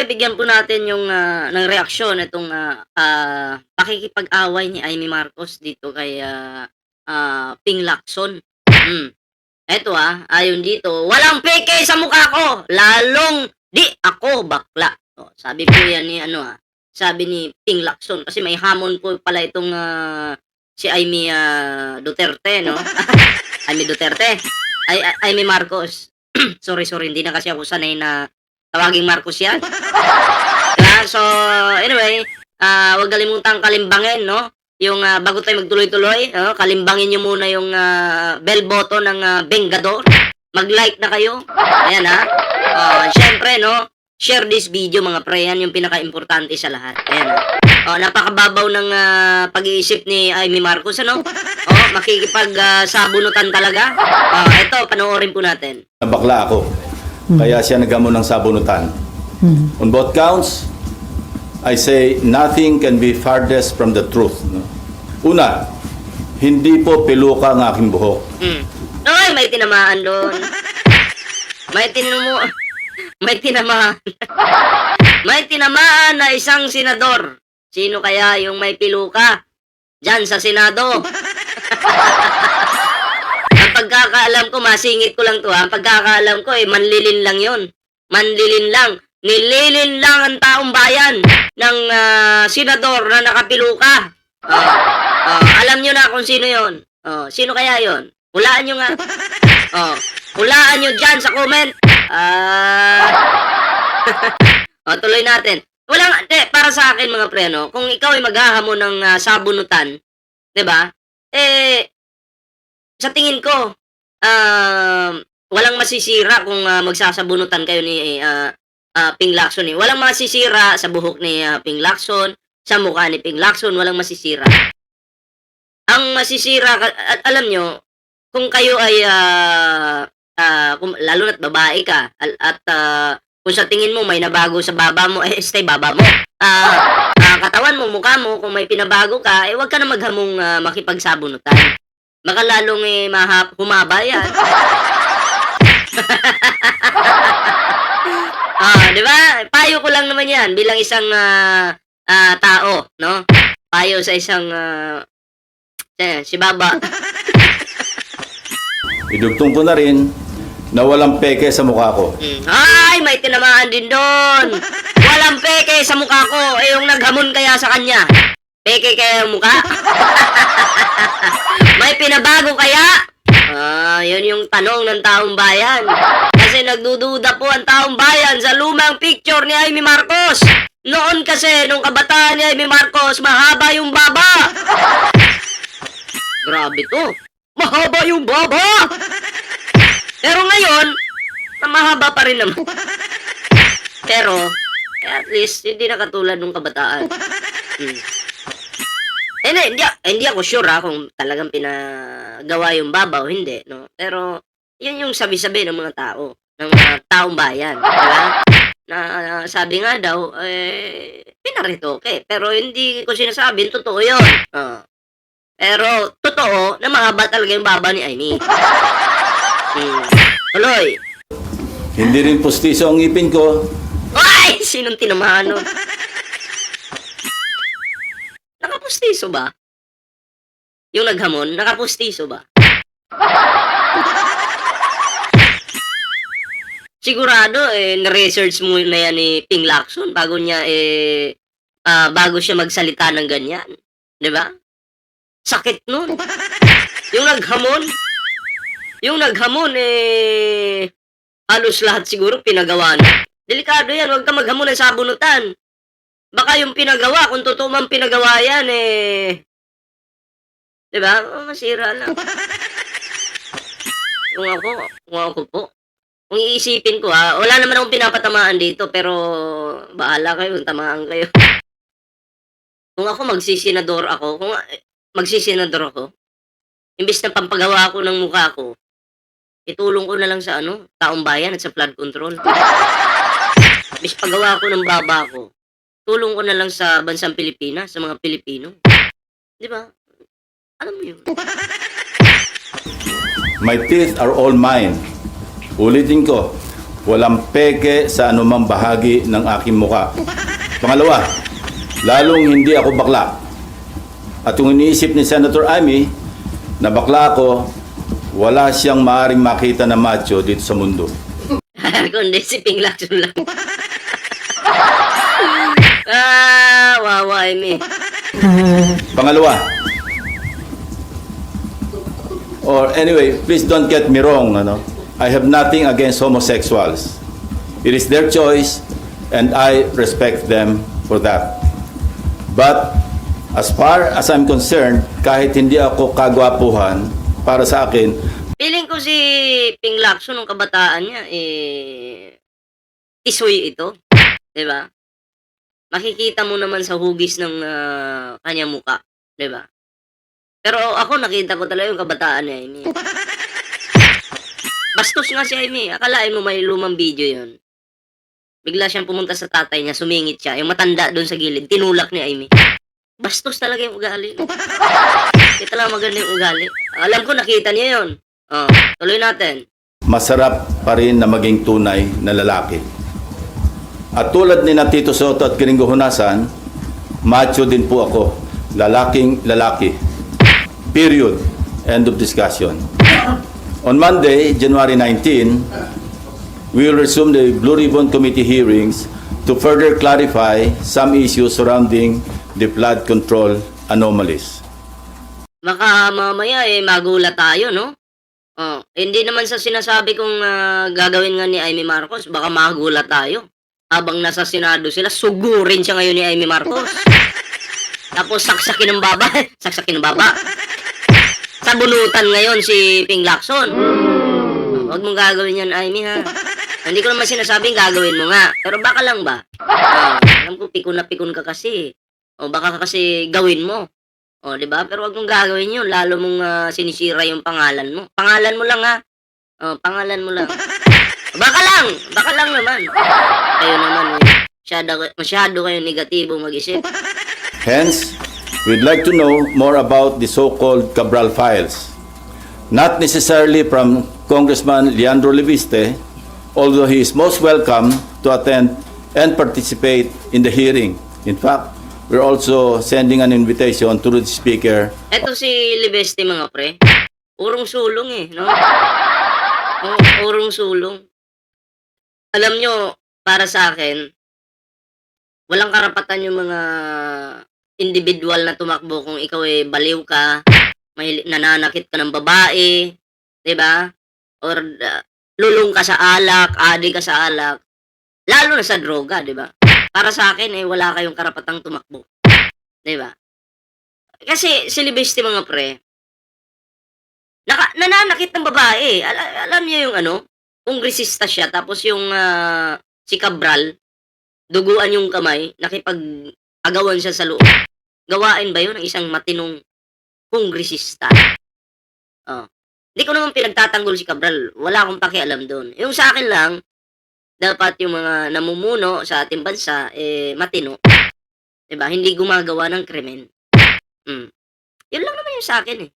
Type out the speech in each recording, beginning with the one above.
siyempre bigyan po natin yung, ng reaksyon itong, pakikipag-away ni Amy Marcos dito kay, Ping Lacson. Eto, ayon dito, "Walang peke sa mukha ko, lalong di ako bakla." Oh, sabi po yan ni ano, sabi ni Ping Lacson kasi may hamon po pala itong, si Amy, Duterte 'no. Amy Duterte, Amy Marcos. Sorry, hindi na kasi ako sanay na tawaging Marcos 'yan. So anyway, 'wag kalimutang kalimbangin 'no, yung, bago tayo magtuloy-tuloy, kalimbangin niyo muna yung, bell button ng, Bengador. Mag-like na kayo. Ayan, siyempre 'no, share this video mga pre, yan yung pinakaimportante sa lahat. Ayan, napakababaw ng, pag-iisip ni Amy Marcos ano. Sabunutan talaga. Ito panoorin po natin. Bakla ako. Kaya siya naghamon ng sabunutan. On both counts, I say nothing can be farthest from the truth. No? Una, hindi po peluka ang aking buhok. Ay, may tinamaan doon. May tinamaan. May tinamaan na isang senador. Sino kaya yung may piluka diyan sa Senado? Ang pagkakaalam ko, masingit ko lang to Ang pagkakaalam ko, manlilin lang yon. Manlilin lang. Nililin lang ang taong bayan ng senador na nakapiluka. Alam nyo na kung sino yon. Sino kaya yon? Hulaan nyo nga. Hulaan nyo dyan sa comment. Tuloy natin. Para sa akin mga pre, no? Kung ikaw ay maghahamon ng sabunutan, 'di ba? Sa tingin ko, walang masisira kung magsasabunutan kayo ni Ping Lacson Walang masisira sa buhok ni Ping Lacson, sa mukha ni Ping Lacson, walang masisira. Ang masisira, alam nyo, kung kayo ay, lalo na't babae ka, at kung sa tingin mo may nabago sa baba mo, stay baba mo. Katawan mo, mukha mo, kung may pinabago ka, huwag ka na maghamong makipagsabunutan. Baka lalong humaba yan. Di ba? Payo ko lang naman yan bilang isang tao, no? Payo sa isang si Baba. Idugtong ko na rin na walang peke sa mukha ko. Ay, may tinamaan din doon. Walang peke sa mukha ko. Yung naghamon kaya sa kanya. Peke kaya yung mukha? May pinabago kaya? Yun yung tanong ng taong bayan. Kasi nagdududa po ang taong bayan sa lumang picture ni Amy Marcos. Noon kasi, nung kabataan ni Amy Marcos, mahaba yung baba. Grabe to. Mahaba yung baba. Pero ngayon, mahaba pa rin naman. Pero, at least, hindi na katulad nung kabataan. Hindi ako sure kung talagang pinagawa yung baba o hindi, no? Pero, yun yung sabi-sabi ng mga tao, ng mga taong bayan, diba? Na sabi nga daw, pinaritoke. Pero hindi ko sinasabing totoo yun. Pero, totoo na mahaba talaga yung baba ni Amy. Tuloy. Hindi rin pustiso ang ngipin ko. Ay! Sinong tinamahan nun? Nakapustiso ba? Yung naghamon, nakapustiso ba? Sigurado, na-research mo na yan ni Ping Lacson bago siya magsalita ng ganyan. Diba? Sakit nun. Yung naghamon, halos lahat siguro pinagawa na. Delikado yan, huwag ka maghamon ng sabunutan. Baka yung pinagawa, kung totoo man pinagawa yan, diba? Masira lang. Kung ako po. Kung iisipin ko wala naman akong pinapatamaan dito, pero bahala kayo kung tamaan kayo. Kung magsisenador ako, imbis na pampagawa ko ng mukha ko, itulong ko na lang sa taong bayan at sa flood control. Imbis pagawa ko ng baba ko, tulong ko na lang sa bansang Pilipinas, sa mga Pilipino. Di ba? Alam mo yun. My teeth are all mine. Ulitin ko, walang peke sa anumang bahagi ng aking muka. Pangalawa, lalong hindi ako bakla. At kung iniisip ni Senator Amy na bakla ako, wala siyang maaaring makita na macho dito sa mundo. Kundi si Ping Lacson lang. Wawa, Amy. Pangalawa, or anyway, please don't get me wrong, I have nothing against homosexuals. It is their choice and I respect them for that. But as far as I'm concerned, kahit hindi ako kagwapuhan, para sa akin, Feeling ko si Ping Lacson, nung kabataan niya, tisoy ito. Diba? Makikita mo naman sa hugis ng kanyang muka. Diba? Pero ako, nakita ko talaga yung kabataan niya, Amy. Bastos nga si Amy. Akalain mo may lumang video yon. Bigla siyang pumunta sa tatay niya, sumingit siya. Yung matanda doon sa gilid, tinulak ni Amy. Bastos talaga yung ugali. Kita lang maganda yung ugali. Alam ko, nakita niya yon. Tuloy natin. masarap pa rin na maging tunay na lalaki. At tulad ni na Tito Soto at Kiringo Hunasan, macho din po ako. Lalaking lalaki. Period. End of discussion. On Monday, January 19, we will resume the Blue Ribbon Committee hearings to further clarify some issues surrounding the flood control anomalies. Baka mamaya magulat tayo, no? Hindi naman sa sinasabi kong gagawin nga ni Amy Marcos, baka magulat tayo. Habang nasa Senado sila, sugurin siya ngayon ni Amy Marcos. Tapos saksakin ng baba, saksakin ng baba. Sa bulutan ngayon si Ping Lacson. Huwag mong gagawin yan, Amy, ha? Hindi ko naman sinasabing gagawin mo nga. Pero baka lang ba? Alam ko, pikon na pikon ka kasi. O baka kasi gawin mo. O, di ba? Pero wag mong gagawin yun. Lalo mong sinisira yung pangalan mo. Pangalan mo lang, ha? O, pangalan mo lang. Baka lang naman. Kayo naman, masyado kayo negatibo mag-isip. Hence, we'd like to know more about the so-called Cabral files. Not necessarily from Congressman Leandro Leviste, although he is most welcome to attend and participate in the hearing. In fact, we're also sending an invitation to the Speaker. Eto si Libeste, mga pre. Urong sulong no? Urong sulong. Alam nyo, para sa akin, walang karapatan yung mga individual na tumakbo kung ikaw baliw ka, nananakit ka ng babae, di ba? Or lulong ka sa alak, adik ka sa alak, lalo na sa droga, di ba? Para sa akin, wala kayong karapatang tumakbo. Di ba? Kasi si Libeste, mga pre, nananakit ng babae. Alam niyo yung kongresista siya, tapos yung si Cabral, duguan yung kamay, nakipag-agawan siya sa loob. Gawain ba yun ng isang matinong kongresista? Hindi ko naman pinagtatanggol si Cabral. Wala akong pakialam doon. Yung sa akin lang, dapat yung mga namumuno sa ating bansa, matino. Diba? Hindi gumagawa ng krimen. Yun lang naman yung sa akin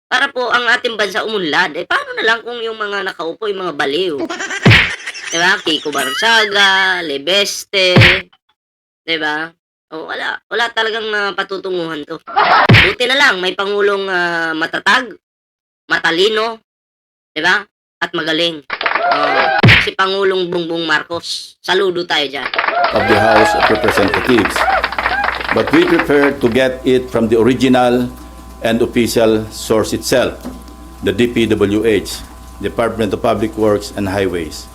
Para po ang ating bansa umunlad. Paano na lang kung yung mga nakaupo, yung mga baliw? Diba? Kiko Barsaga, Libeste, diba? Wala talagang patutunguhan to. Buti na lang, may Pangulong matatag, matalino, diba? At magaling. Si Pangulong Bongbong Marcos. Saludo tayo dyan. Of the House of Representatives. But we prefer to get it from the original and official source itself, the DPWH, Department of Public Works and Highways.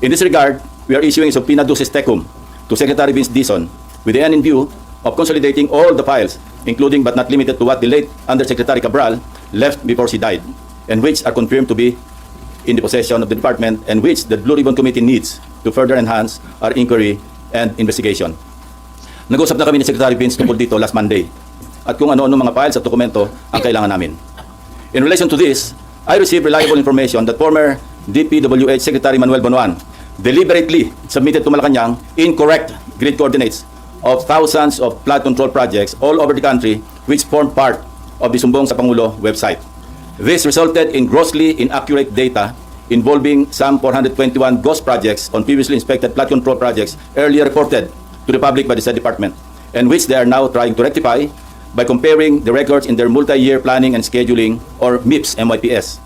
In this regard, we are issuing a subpoena ducis tecum to Secretary Vince Dizon with the end in view of consolidating all the files, including but not limited to what the late Undersecretary Cabral left before she died, and which are confirmed to be in the possession of the department and which the Blue Ribbon Committee needs to further enhance our inquiry and investigation. Nag-usap na kami ni Secretary Vince tungkol dito last Monday at kung ano-ano mga files at dokumento ang kailangan namin. In relation to this, I received reliable information that former DPWH Secretary Manuel Bonoan deliberately submitted to Malacanang incorrect grid coordinates of thousands of flood control projects all over the country which form part of the Sumbong sa Pangulo website. This resulted in grossly inaccurate data involving some 421 ghost projects on previously inspected flood control projects earlier reported to the public by the said department, and which they are now trying to rectify by comparing the records in their multi-year planning and scheduling, or MIPS MYPS,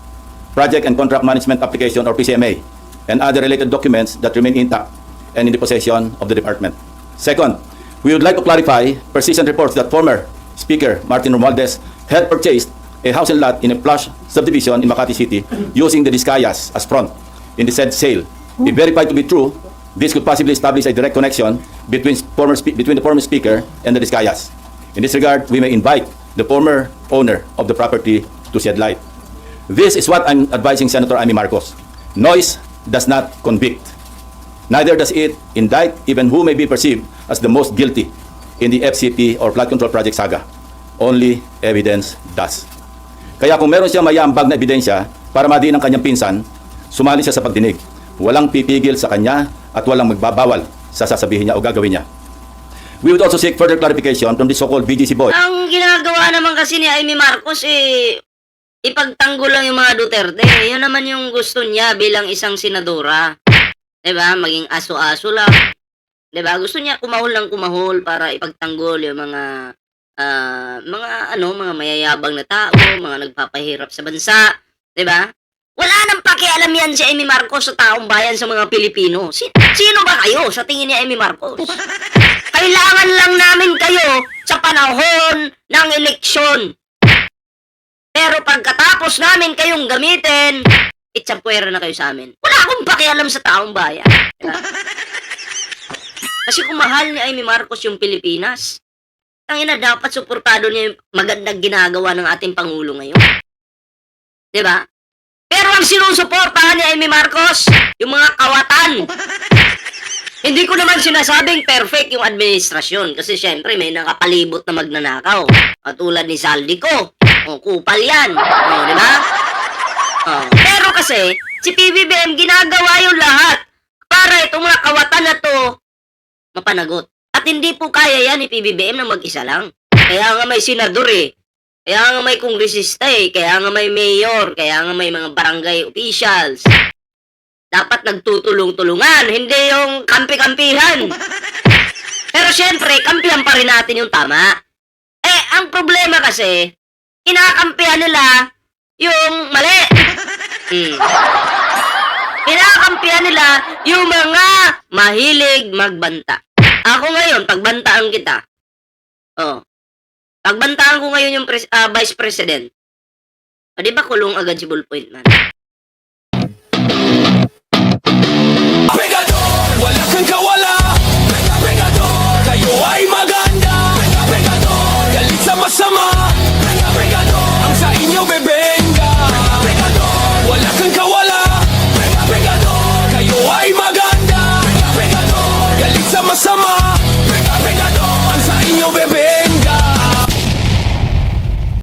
project and contract management application, or PCMA, and other related documents that remain intact and in the possession of the department. Second, we would like to clarify persistent reports that former Speaker Martin Romualdez had purchased a house and lot in a plush subdivision in Makati City using the Discayas as front in the said sale. If verified to be true, this could possibly establish a direct connection between the former Speaker and the Discayas. In this regard, we may invite the former owner of the property to shed light. This is what I'm advising Senator Amy Marcos. Noise does not convict. Neither does it indict even who may be perceived as the most guilty in the FCP or flood control project saga. Only evidence does. Kaya kung meron siyang mayambag na ebidensya para madiin ang kanyang pinsan, sumali siya sa pagdinig. Walang pipigil sa kanya at walang magbabawal sa sasabihin niya o gagawin niya. We would also seek further clarification from the so-called BGC boy. Ang ginagawa naman kasi ni Amy Marcos, ipagtanggol lang yung mga Duterte. Yan naman yung gusto niya bilang isang senadora. Diba? Maging aso-aso lang. Diba? Gusto niya kumahol ng kumahol para ipagtanggol yung mga mga mayayabang na tao, mga nagpapahirap sa bansa. Diba? Wala nang pakialam yan si Amy Marcos sa taong bayan, sa mga Pilipino. Sino ba kayo sa tingin ni Amy Marcos? Kailangan lang namin kayo sa panahon ng eleksyon. Pero pagkatapos namin kayong gamitin, itsampwera na kayo sa amin. Wala akong pakialam sa taong bayan. Diba? Kasi kung mahal ni Amy Marcos yung Pilipinas, tangina, dapat suportado niya yung magandang ginagawa ng ating Pangulo ngayon. Diba? Pero ang sinusuportahan ni Amy Marcos, yung mga kawatan. Hindi ko naman sinasabing perfect yung administrasyon kasi syempre may nakapalibot na magnanakaw. Tulad ni Saldico. Kupal yan. Di ba? Pero kasi, si PBBM ginagawa yung lahat para itong mga kawatan na to mapanagot. At hindi po kaya yan ni PBBM na mag-isa lang. Kaya nga may senador Kaya nga may kongresista kaya nga may mayor, kaya nga may mga barangay officials. Dapat nagtutulong-tulungan, hindi yung kampi-kampihan. Pero syempre, kampihan pa rin natin yung tama. Ang problema kasi, kinakampihan nila yung mali. Kinakampihan nila yung mga mahilig magbanta. Ako ngayon, pagbantaan kita. Pagbantaan ko ngayon yung Vice President. Di ba kulong agad si Ballpoint man?